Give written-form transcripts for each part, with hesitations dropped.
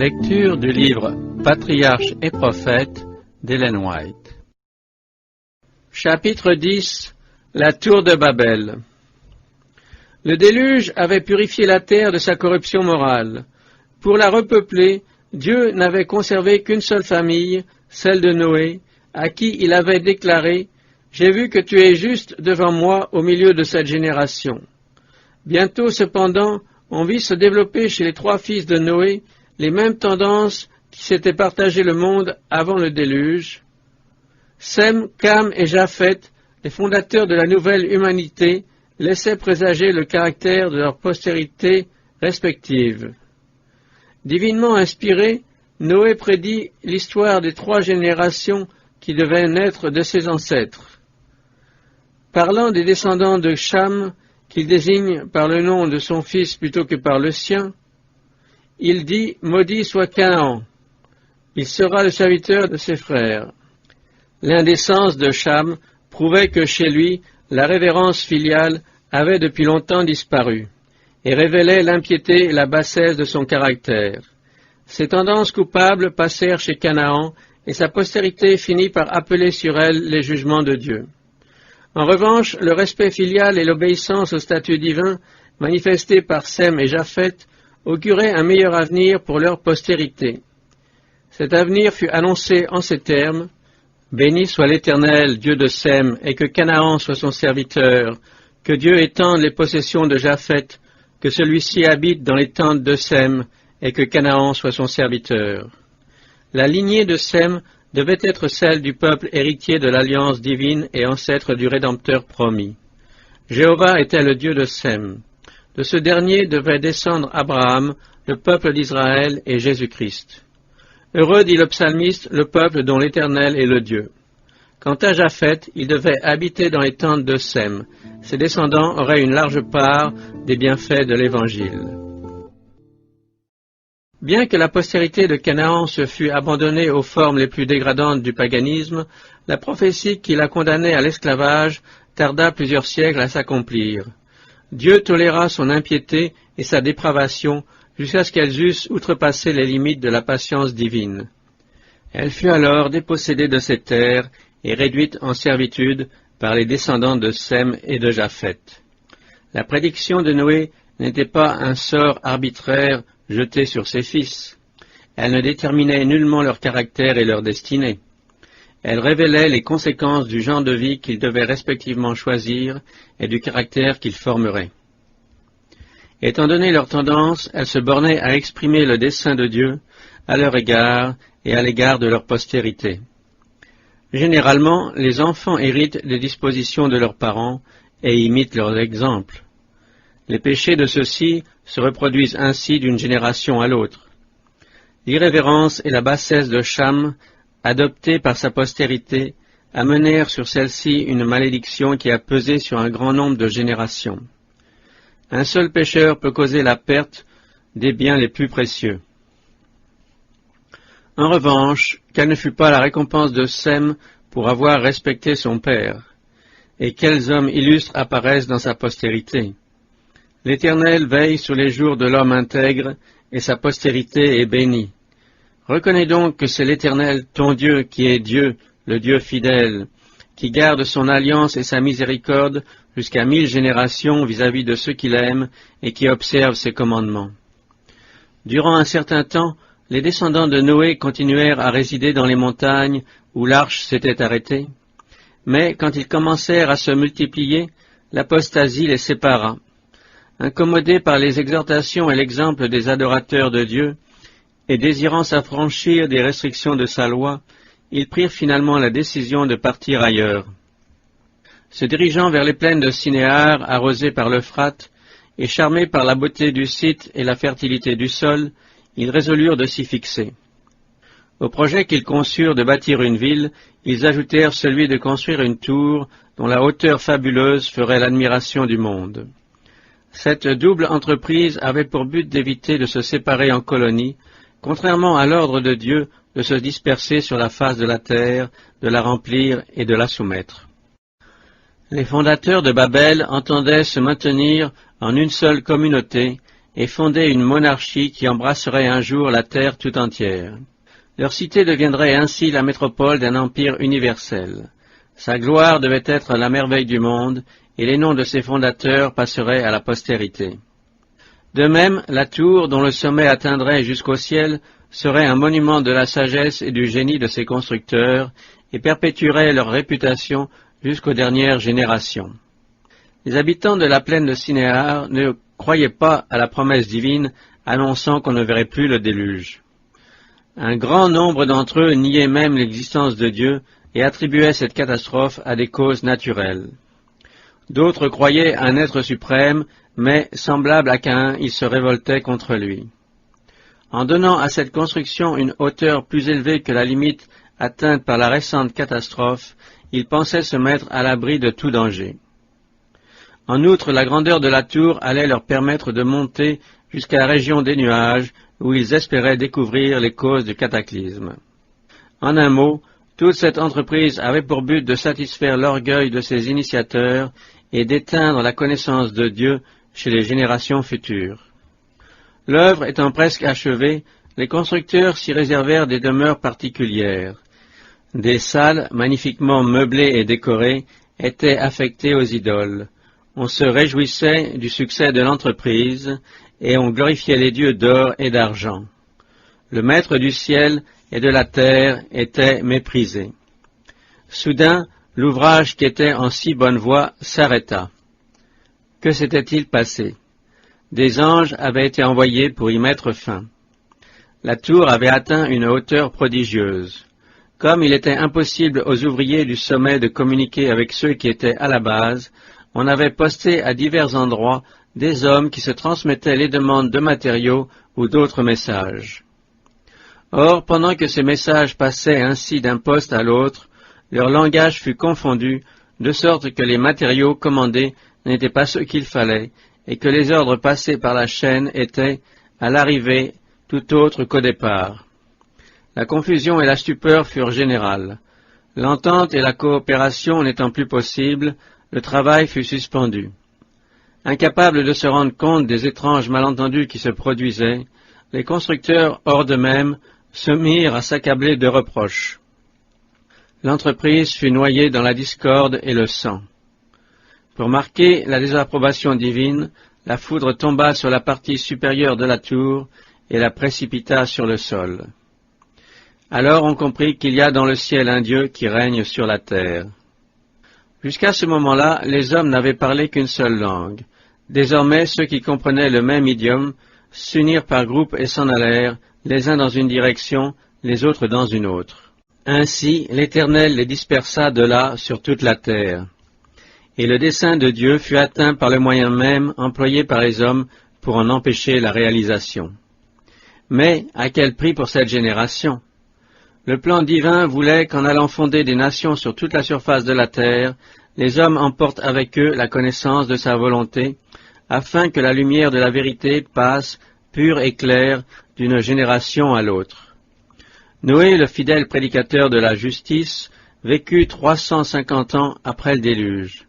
Lecture du livre Patriarches et prophètes d'Ellen White. Chapitre 10. La tour de Babel. Le déluge avait purifié la terre de sa corruption morale. Pour la repeupler, Dieu n'avait conservé qu'une seule famille, celle de Noé, à qui il avait déclaré « J'ai vu que tu es juste devant moi au milieu de cette génération ». Bientôt, cependant, on vit se développer chez les trois fils de Noé les mêmes tendances qui s'étaient partagées le monde avant le déluge. Sem, Cam et Japheth, les fondateurs de la nouvelle humanité, laissaient présager le caractère de leur postérité respective. Divinement inspiré, Noé prédit l'histoire des trois générations qui devaient naître de ses ancêtres. Parlant des descendants de Cham, qu'il désigne par le nom de son fils plutôt que par le sien, il dit « Maudit soit Canaan, il sera le serviteur de ses frères ». L'indécence de Cham prouvait que chez lui, la révérence filiale avait depuis longtemps disparu, et révélait l'impiété et la bassesse de son caractère. Ces tendances coupables passèrent chez Canaan, et sa postérité finit par appeler sur elle les jugements de Dieu. En revanche, le respect filial et l'obéissance au statut divin, manifestés par Sem et Japheth, auguraient un meilleur avenir pour leur postérité. Cet avenir fut annoncé en ces termes: « Béni soit l'Éternel, Dieu de Sem, et que Canaan soit son serviteur, que Dieu étende les possessions de Japheth, que celui-ci habite dans les tentes de Sem, et que Canaan soit son serviteur. » La lignée de Sem devait être celle du peuple héritier de l'alliance divine et ancêtre du Rédempteur promis. Jéhovah était le Dieu de Sem. De ce dernier devait descendre Abraham, le peuple d'Israël et Jésus-Christ. Heureux, dit le psalmiste, le peuple dont l'Éternel est le Dieu. Quant à Japheth, il devait habiter dans les tentes de Sem. Ses descendants auraient une large part des bienfaits de l'Évangile. Bien que la postérité de Canaan se fût abandonnée aux formes les plus dégradantes du paganisme, la prophétie qui la condamnait à l'esclavage tarda plusieurs siècles à s'accomplir. Dieu toléra son impiété et sa dépravation jusqu'à ce qu'elles eussent outrepassé les limites de la patience divine. Elle fut alors dépossédée de ses terres et réduite en servitude par les descendants de Sem et de Japheth. La prédiction de Noé n'était pas un sort arbitraire jeté sur ses fils. Elle ne déterminait nullement leur caractère et leur destinée. Elle révélait les conséquences du genre de vie qu'ils devaient respectivement choisir et du caractère qu'ils formeraient. Étant donné leur tendance, elle se bornait à exprimer le dessein de Dieu à leur égard et à l'égard de leur postérité. Généralement, les enfants héritent des dispositions de leurs parents et imitent leurs exemples. Les péchés de ceux-ci se reproduisent ainsi d'une génération à l'autre. L'irrévérence et la bassesse de Cham, adoptées par sa postérité, amenèrent sur celle-ci une malédiction qui a pesé sur un grand nombre de générations. Un seul pécheur peut causer la perte des biens les plus précieux. En revanche, quelle ne fut pas la récompense de Sem pour avoir respecté son père, et quels hommes illustres apparaissent dans sa postérité. L'Éternel veille sur les jours de l'homme intègre, et sa postérité est bénie. Reconnais donc que c'est l'Éternel, ton Dieu, qui est Dieu, le Dieu fidèle, qui garde son alliance et sa miséricorde jusqu'à 1000 générations vis-à-vis de ceux qu'il aime et qui observent ses commandements. Durant un certain temps, les descendants de Noé continuèrent à résider dans les montagnes où l'arche s'était arrêtée, mais quand ils commencèrent à se multiplier, l'apostasie les sépara. Incommodés par les exhortations et l'exemple des adorateurs de Dieu, et désirant s'affranchir des restrictions de sa loi, ils prirent finalement la décision de partir ailleurs. Se dirigeant vers les plaines de Sinéar, arrosées par l'Euphrate, et charmés par la beauté du site et la fertilité du sol, ils résolurent de s'y fixer. Au projet qu'ils conçurent de bâtir une ville, ils ajoutèrent celui de construire une tour dont la hauteur fabuleuse ferait l'admiration du monde. Cette double entreprise avait pour but d'éviter de se séparer en colonies, contrairement à l'ordre de Dieu de se disperser sur la face de la terre, de la remplir et de la soumettre. Les fondateurs de Babel entendaient se maintenir en une seule communauté et fonder une monarchie qui embrasserait un jour la terre tout entière. Leur cité deviendrait ainsi la métropole d'un empire universel. Sa gloire devait être la merveille du monde, et les noms de ses fondateurs passeraient à la postérité. De même, la tour, dont le sommet atteindrait jusqu'au ciel, serait un monument de la sagesse et du génie de ses constructeurs, et perpétuerait leur réputation jusqu'aux dernières générations. Les habitants de la plaine de Sinéar ne croyaient pas à la promesse divine annonçant qu'on ne verrait plus le déluge. Un grand nombre d'entre eux niaient même l'existence de Dieu et attribuaient cette catastrophe à des causes naturelles. D'autres croyaient à un être suprême, mais, semblable à Caïn, ils se révoltaient contre lui. En donnant à cette construction une hauteur plus élevée que la limite atteinte par la récente catastrophe, ils pensaient se mettre à l'abri de tout danger. En outre, la grandeur de la tour allait leur permettre de monter jusqu'à la région des nuages, où ils espéraient découvrir les causes du cataclysme. En un mot, toute cette entreprise avait pour but de satisfaire l'orgueil de ses initiateurs et d'éteindre la connaissance de Dieu chez les générations futures. L'œuvre étant presque achevée, les constructeurs s'y réservèrent des demeures particulières. Des salles, magnifiquement meublées et décorées, étaient affectées aux idoles. On se réjouissait du succès de l'entreprise, et on glorifiait les dieux d'or et d'argent. Le maître du ciel et de la terre était méprisé. Soudain, l'ouvrage qui était en si bonne voie s'arrêta. Que s'était-il passé? Des anges avaient été envoyés pour y mettre fin. La tour avait atteint une hauteur prodigieuse. Comme il était impossible aux ouvriers du sommet de communiquer avec ceux qui étaient à la base, on avait posté à divers endroits des hommes qui se transmettaient les demandes de matériaux ou d'autres messages. Or, pendant que ces messages passaient ainsi d'un poste à l'autre, leur langage fut confondu, de sorte que les matériaux commandés n'étaient pas ceux qu'il fallait, et que les ordres passés par la chaîne étaient, à l'arrivée, tout autres qu'au départ. La confusion et la stupeur furent générales. L'entente et la coopération n'étant plus possibles, le travail fut suspendu. Incapables de se rendre compte des étranges malentendus qui se produisaient, les constructeurs, hors d'eux-mêmes, se mirent à s'accabler de reproches. L'entreprise fut noyée dans la discorde et le sang. Pour marquer la désapprobation divine, la foudre tomba sur la partie supérieure de la tour et la précipita sur le sol. Alors on comprit qu'il y a dans le ciel un Dieu qui règne sur la terre. Jusqu'à ce moment-là, les hommes n'avaient parlé qu'une seule langue. Désormais, ceux qui comprenaient le même idiome s'unirent par groupes et s'en allèrent, les uns dans une direction, les autres dans une autre. Ainsi, l'Éternel les dispersa de là sur toute la terre. Et le dessein de Dieu fut atteint par le moyen même employé par les hommes pour en empêcher la réalisation. Mais à quel prix pour cette génération? Le plan divin voulait qu'en allant fonder des nations sur toute la surface de la terre, les hommes emportent avec eux la connaissance de sa volonté, afin que la lumière de la vérité passe, pure et claire, d'une génération à l'autre. Noé, le fidèle prédicateur de la justice, vécut 350 ans après le déluge,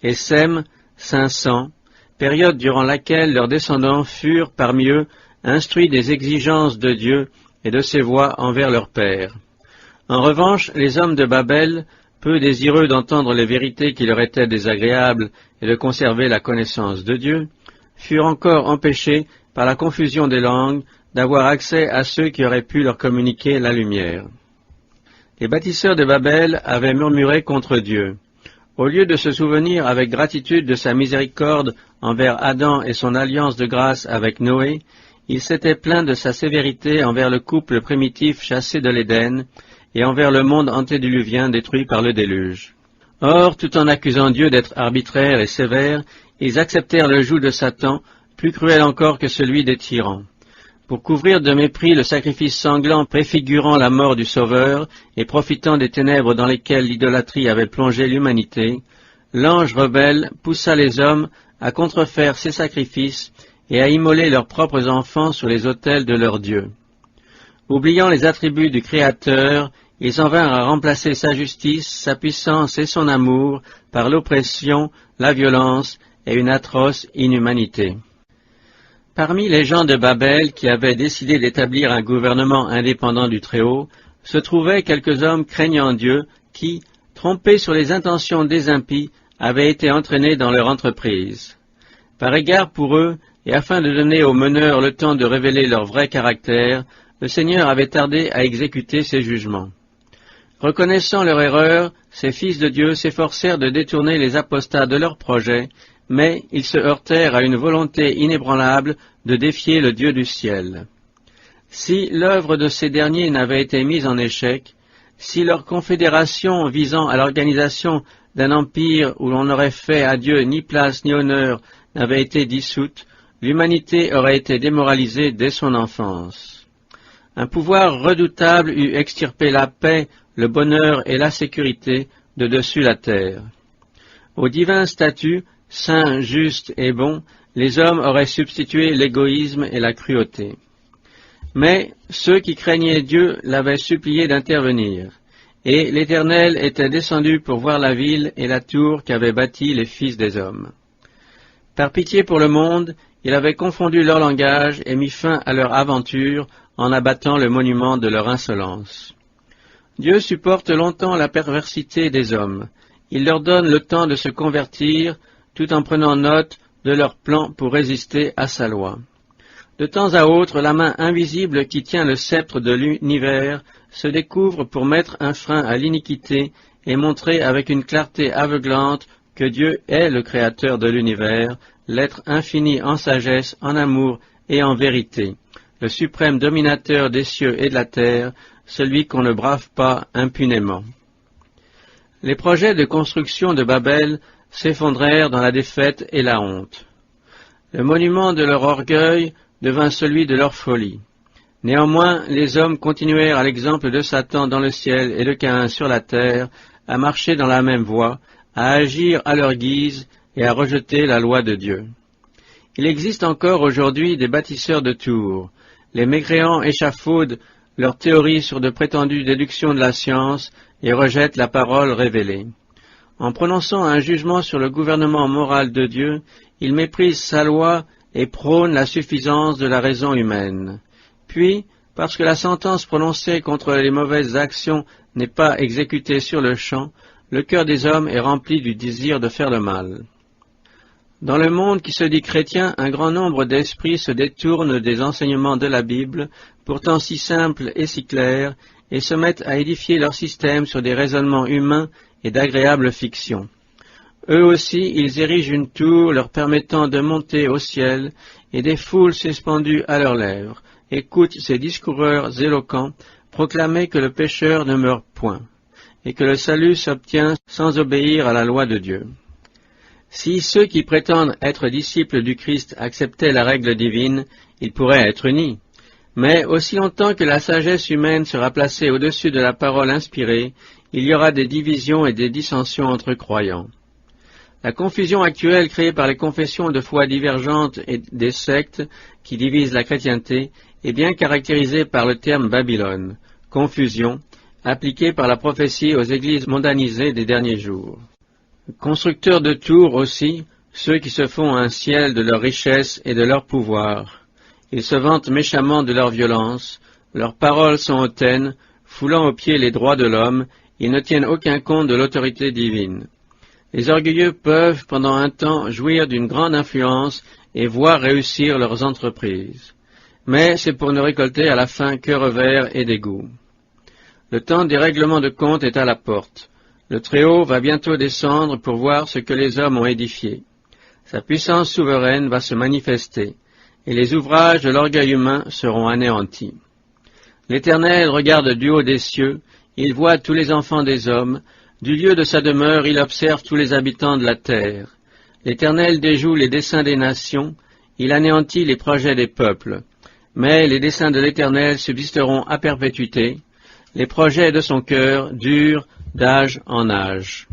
et Sem 500, période durant laquelle leurs descendants furent, parmi eux, instruits des exigences de Dieu et de ses voies envers leur père. En revanche, les hommes de Babel, peu désireux d'entendre les vérités qui leur étaient désagréables et de conserver la connaissance de Dieu, furent encore empêchés par la confusion des langues d'avoir accès à ceux qui auraient pu leur communiquer la lumière. Les bâtisseurs de Babel avaient murmuré contre Dieu. Au lieu de se souvenir avec gratitude de sa miséricorde envers Adam et son alliance de grâce avec Noé, ils s'étaient plaints de sa sévérité envers le couple primitif chassé de l'Éden et envers le monde antédiluvien détruit par le déluge. Or, tout en accusant Dieu d'être arbitraire et sévère, ils acceptèrent le joug de Satan, plus cruel encore que celui des tyrans. Pour couvrir de mépris le sacrifice sanglant préfigurant la mort du Sauveur et profitant des ténèbres dans lesquelles l'idolâtrie avait plongé l'humanité, l'ange rebelle poussa les hommes à contrefaire ces sacrifices et à immoler leurs propres enfants sur les autels de leur Dieu. Oubliant les attributs du Créateur, ils en vinrent à remplacer sa justice, sa puissance et son amour par l'oppression, la violence et une atroce inhumanité. Parmi les gens de Babel qui avaient décidé d'établir un gouvernement indépendant du Très-Haut, se trouvaient quelques hommes craignant Dieu qui, trompés sur les intentions des impies, avaient été entraînés dans leur entreprise. Par égard pour eux, et afin de donner aux meneurs le temps de révéler leur vrai caractère, le Seigneur avait tardé à exécuter ses jugements. Reconnaissant leur erreur, ces fils de Dieu s'efforcèrent de détourner les apostats de leurs projets, mais ils se heurtèrent à une volonté inébranlable de défier le Dieu du ciel. Si l'œuvre de ces derniers n'avait été mise en échec, si leur confédération visant à l'organisation d'un empire où l'on n'aurait fait à Dieu ni place ni honneur n'avait été dissoute, l'humanité aurait été démoralisée dès son enfance. Un pouvoir redoutable eût extirpé la paix, le bonheur et la sécurité de dessus la terre. Au divin statut, saint, juste et bon, les hommes auraient substitué l'égoïsme et la cruauté. Mais ceux qui craignaient Dieu l'avaient supplié d'intervenir, et l'Éternel était descendu pour voir la ville et la tour qu'avaient bâtie les fils des hommes. Par pitié pour le monde, il avait confondu leur langage et mis fin à leur aventure en abattant le monument de leur insolence. Dieu supporte longtemps la perversité des hommes. Il leur donne le temps de se convertir, tout en prenant note de leur plan pour résister à sa loi. De temps à autre, la main invisible qui tient le sceptre de l'univers se découvre pour mettre un frein à l'iniquité et montrer avec une clarté aveuglante que Dieu est le créateur de l'univers, l'être infini en sagesse, en amour et en vérité, le suprême dominateur des cieux et de la terre, celui qu'on ne brave pas impunément. Les projets de construction de Babel s'effondrèrent dans la défaite et la honte. Le monument de leur orgueil devint celui de leur folie. Néanmoins, les hommes continuèrent à l'exemple de Satan dans le ciel et de Caïn sur la terre, à marcher dans la même voie, à agir à leur guise et à rejeter la loi de Dieu. Il existe encore aujourd'hui des bâtisseurs de tours. Les mécréants échafaudent leurs théories sur de prétendues déductions de la science et rejettent la parole révélée. En prononçant un jugement sur le gouvernement moral de Dieu, ils méprisent sa loi et prônent la suffisance de la raison humaine. Puis, parce que la sentence prononcée contre les mauvaises actions n'est pas exécutée sur le champ, le cœur des hommes est rempli du désir de faire le mal. Dans le monde qui se dit chrétien, un grand nombre d'esprits se détournent des enseignements de la Bible, pourtant si simples et si clairs, et se mettent à édifier leur système sur des raisonnements humains et d'agréables fictions. Eux aussi, ils érigent une tour leur permettant de monter au ciel, et des foules suspendues à leurs lèvres écoutent ces discoureurs éloquents proclamer que le pécheur ne meurt point, et que le salut s'obtient sans obéir à la loi de Dieu. Si ceux qui prétendent être disciples du Christ acceptaient la règle divine, ils pourraient être unis. Mais aussi longtemps que la sagesse humaine sera placée au-dessus de la parole inspirée, il y aura des divisions et des dissensions entre croyants. La confusion actuelle créée par les confessions de foi divergentes et des sectes qui divisent la chrétienté est bien caractérisée par le terme Babylone, confusion, appliquée par la prophétie aux églises mondanisées des derniers jours. Constructeurs de tours aussi, ceux qui se font un ciel de leur richesse et de leur pouvoir. Ils se vantent méchamment de leur violence, leurs paroles sont hautaines, foulant aux pieds les droits de l'homme, ils ne tiennent aucun compte de l'autorité divine. Les orgueilleux peuvent, pendant un temps, jouir d'une grande influence et voir réussir leurs entreprises. Mais c'est pour ne récolter à la fin que revers et dégoût. Le temps des règlements de compte est à la porte. Le Très-Haut va bientôt descendre pour voir ce que les hommes ont édifié. Sa puissance souveraine va se manifester, et les ouvrages de l'orgueil humain seront anéantis. L'Éternel regarde du haut des cieux, il voit tous les enfants des hommes, du lieu de sa demeure il observe tous les habitants de la terre. L'Éternel déjoue les desseins des nations, il anéantit les projets des peuples. Mais les desseins de l'Éternel subsisteront à perpétuité, les projets de son cœur durent d'âge en âge.